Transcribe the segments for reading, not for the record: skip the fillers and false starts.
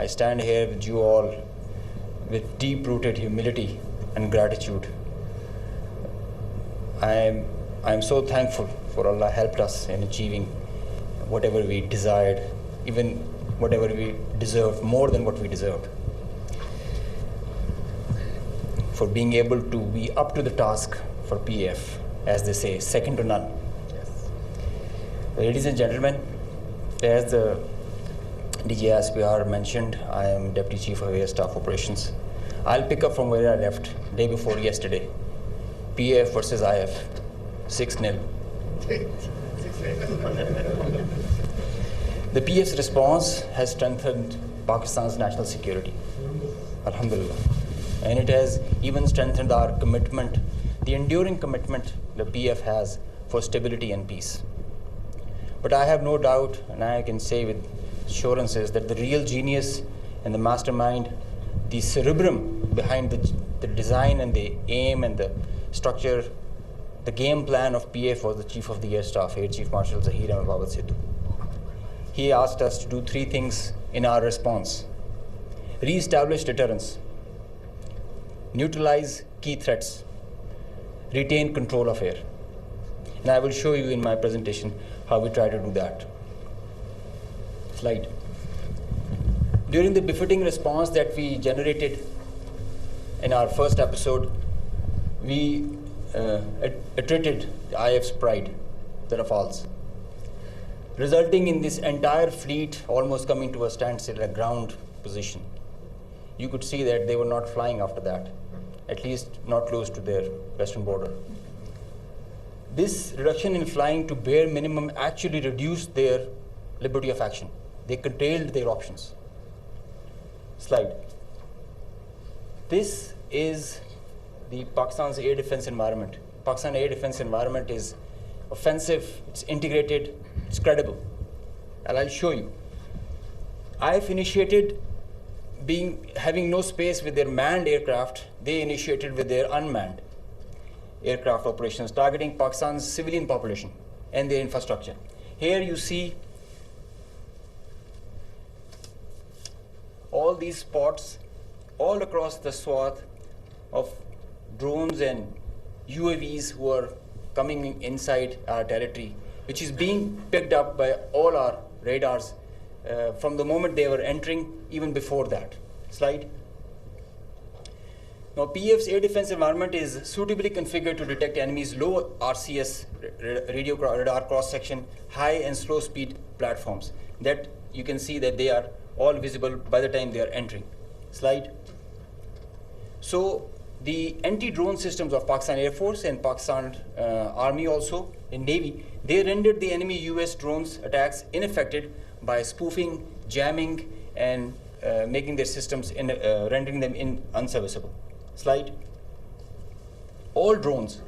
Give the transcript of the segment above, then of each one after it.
I stand here with you all with deep-rooted humility and gratitude. I am so thankful for Allah helped us in achieving whatever we desired, even whatever we deserved, more than what we deserved. For being able to be up to the task for PF, as they say, second to none. Yes. Ladies and gentlemen, as the dgispr mentioned, I am Deputy Chief of Air Staff Operations. I'll pick up from where I left day before yesterday. PF versus IF, 6-0. The PF's response has strengthened Pakistan's national security, alhamdulillah. And it has even strengthened our commitment, the enduring commitment the PF has for stability and peace. But I have no doubt, and I can say with assurances, that the real genius and the mastermind, the cerebrum behind the design and the aim and the structure, the game plan of PF was the Chief of the Air Staff, Air Chief Marshal Zahir Ahmed Sidhu. He asked us to do 3 things in our response: re-establish deterrence, neutralize key threats, retain control of air. And I will show you in my presentation how we try to do that. Slide. During the befitting response that we generated in our first episode, we attrited the IF's pride, the Rafales, resulting in this entire fleet almost coming to a standstill, a ground position. You could see that they were not flying after that, at least not close to their western border. This reduction in flying to bare minimum actually reduced their liberty of action. They curtailed their options. Slide. This is the Pakistan's air defense environment. Pakistan air defense environment is offensive, it's integrated, it's credible. And I'll show you. IF initiated having no space with their manned aircraft. They initiated with their unmanned aircraft operations, targeting Pakistan's civilian population and their infrastructure. Here you see all these spots all across the swath of drones and UAVs who are coming inside our territory, which is being picked up by all our radars from the moment they were entering, even before that. Slide. Now, PF's air defense environment is suitably configured to detect enemies' low RCS radio radar cross-section, high and slow speed platforms. That you can see that they are all visible by the time they are entering. Slide. So the anti-drone systems of Pakistan Air Force and Pakistan Army also, in Navy, they rendered the enemy US drones attacks ineffective by spoofing, jamming, and making their systems, rendering them unserviceable. Slide. All drones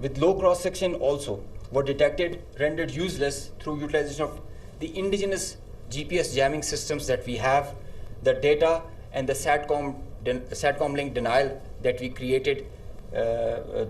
with low cross-section also were detected, rendered useless through utilization of the indigenous GPS jamming systems that we have, the data and the SATCOM link denial that we created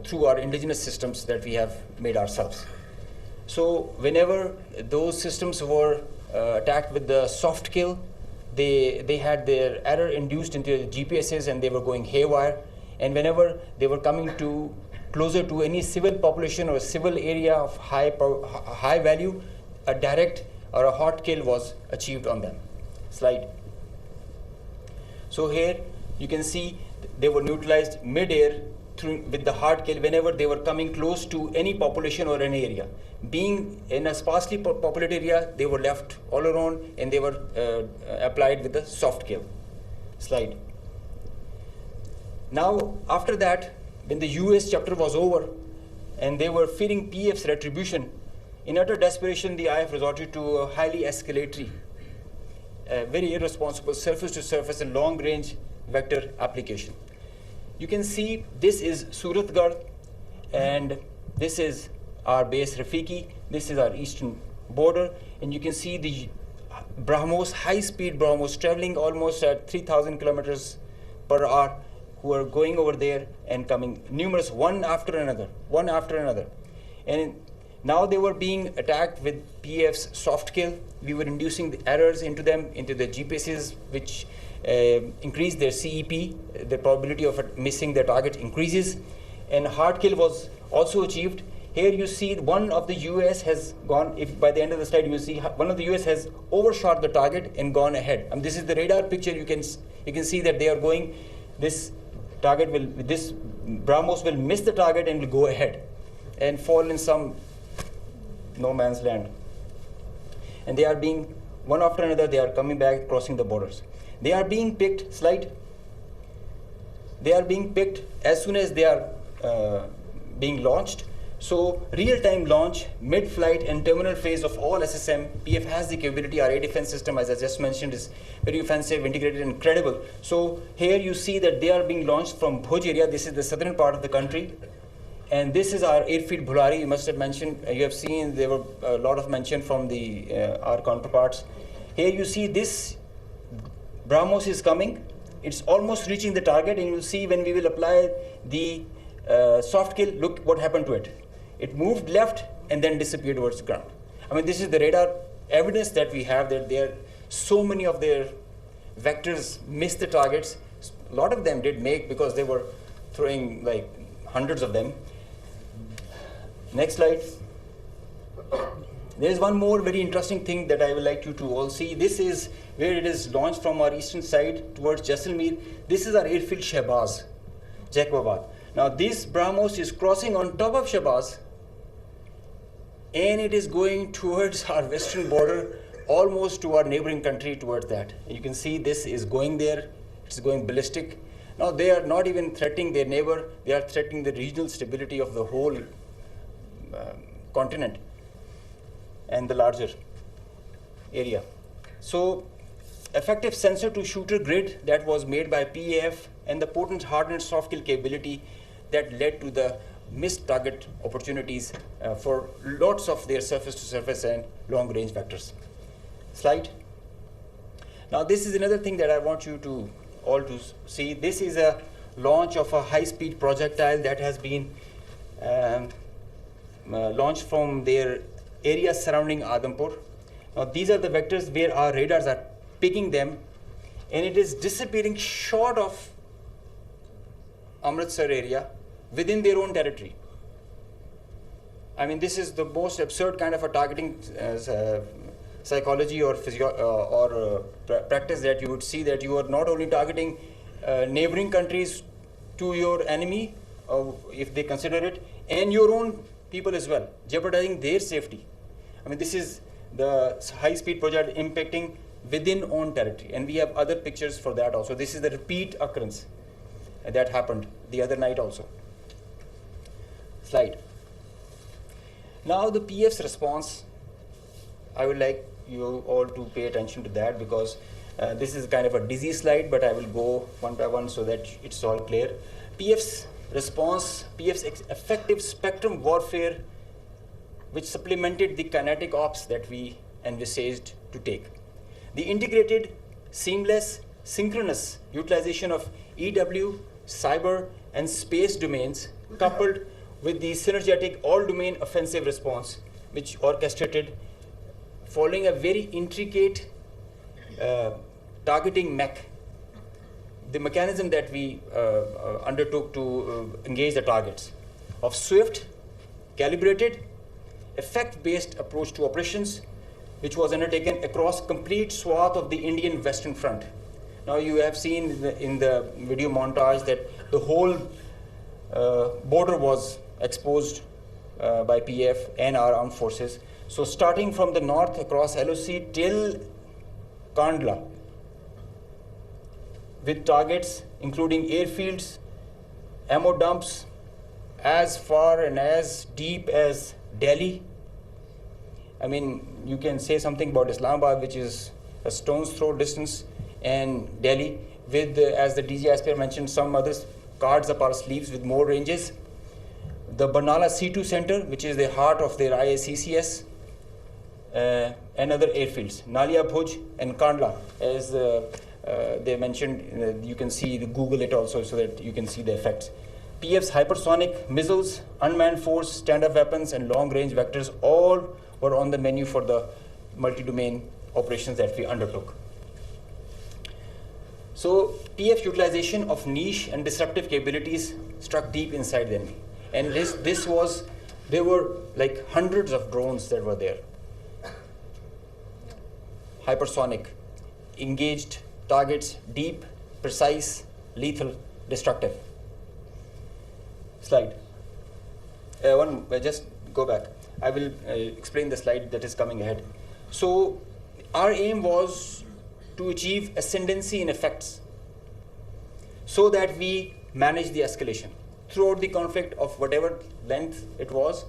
through our indigenous systems that we have made ourselves. So whenever those systems were attacked with the soft kill, they had their error induced into the GPSs and they were going haywire. And whenever they were coming closer to any civil population or a civil area of high value, a direct or a hot kill was achieved on them. Slide. So here you can see they were neutralized mid-air with the hard kill whenever they were coming close to any population or any area. Being in a sparsely populated area, they were left all alone and they were applied with the soft kill. Slide. Now, after that, when the US chapter was over and they were fearing PF's retribution, in utter desperation, the IF resorted to a highly escalatory, very irresponsible surface-to-surface and long-range vector application. You can see this is Suratgarh and this is our base Rafiki. This is our eastern border, and you can see the BrahMos, high-speed BrahMos traveling almost at 3,000 kilometers per hour, who are going over there and coming numerous one after another. And Now they were being attacked with PF's soft kill. We were inducing the errors into them, into the GPSs, which increased their CEP. The probability of missing the target increases. And hard kill was also achieved. Here you see one of the US has gone, if by the end of the slide you see one of the US has overshot the target and gone ahead. And this is the radar picture. You can see that they are going, this BrahMos will miss the target and will go ahead and fall in some no man's land. And they are being, one after another, they are coming back, crossing the borders. They are being picked, slide. They are being picked as soon as they are being launched. So real-time launch, mid-flight and terminal phase of all SSM, PF has the capability. Our air defense system, as I just mentioned, is very offensive, integrated, and credible. So here you see that they are being launched from Bhuj area. This is the southern part of the country. And this is our airfield Bhulari. You must have mentioned, you have seen there were a lot of mention from our counterparts. Here you see this BrahMos is coming. It's almost reaching the target, and you'll see when we will apply the soft kill, look what happened to it. It moved left and then disappeared towards the ground. I mean, this is the radar evidence that we have that there so many of their vectors missed the targets. A lot of them did make because they were throwing like hundreds of them. Next slide. There is one more very interesting thing that I would like you to all see. This is where it is launched from our eastern side towards Jaisalmer. This is our airfield Shahbaz, Jacobabad. Now this BrahMos is crossing on top of Shahbaz, and it is going towards our western border, almost to our neighboring country, towards that. You can see this is going there. It's going ballistic. Now they are not even threatening their neighbor. They are threatening the regional stability of the whole continent and the larger area. So effective sensor to shooter grid that was made by PAF and the potent hardened soft kill capability that led to the missed target opportunities for lots of their surface to surface and long range vectors. Slide. Now this is another thing that I want you to all to see. This is a launch of a high speed projectile that has been launched from their area surrounding Adampur. Now these are the vectors where our radars are picking them, and it is disappearing short of Amritsar area within their own territory. I mean, this is the most absurd kind of a targeting psychology or practice that you would see, that you are not only targeting neighboring countries to your enemy, if they consider it, and your own people as well, jeopardizing their safety. I mean, this is the high-speed project impacting within own territory, and we have other pictures for that also. This is the repeat occurrence that happened the other night also. Slide. Now the PF's response, I would like you all to pay attention to that, because this is kind of a dizzy slide, but I will go one by one so that it's all clear. PF's response, PF's effective spectrum warfare, which supplemented the kinetic ops that we envisaged to take. The integrated, seamless, synchronous utilization of EW, cyber, and space domains, coupled with the synergetic all-domain offensive response, which orchestrated following a very intricate targeting mech, the mechanism that we undertook to engage the targets, of swift, calibrated, effect-based approach to operations, which was undertaken across complete swath of the Indian Western Front. Now you have seen in the video montage that the whole border was exposed by PF and our armed forces. So starting from the north across LOC till Kandla, with targets including airfields, ammo dumps, as far and as deep as Delhi. I mean, you can say something about Islamabad, which is a stone's throw distance, and Delhi, with, as the dgispr mentioned, some other cards up our sleeves with more ranges. The Barnala C2 center, which is the heart of their IACCS, and other airfields, Nalia Bhuj and Kandla, as they mentioned. You can see, Google it also so that you can see the effects. PF's hypersonic missiles, unmanned force, stand-up weapons, and long-range vectors all were on the menu for the multi-domain operations that we undertook. So PF utilization of niche and disruptive capabilities struck deep inside the enemy. And there were like hundreds of drones that were there. Hypersonic, engaged targets, deep, precise, lethal, destructive. Slide. Just go back. I will explain the slide that is coming ahead. So our aim was to achieve ascendancy in effects so that we manage the escalation. Throughout the conflict of whatever length it was,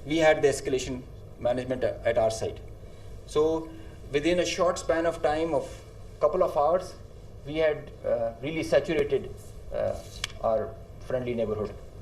we had the escalation management at our side. So within a short span of time of a couple of hours, we had really saturated our friendly neighborhood.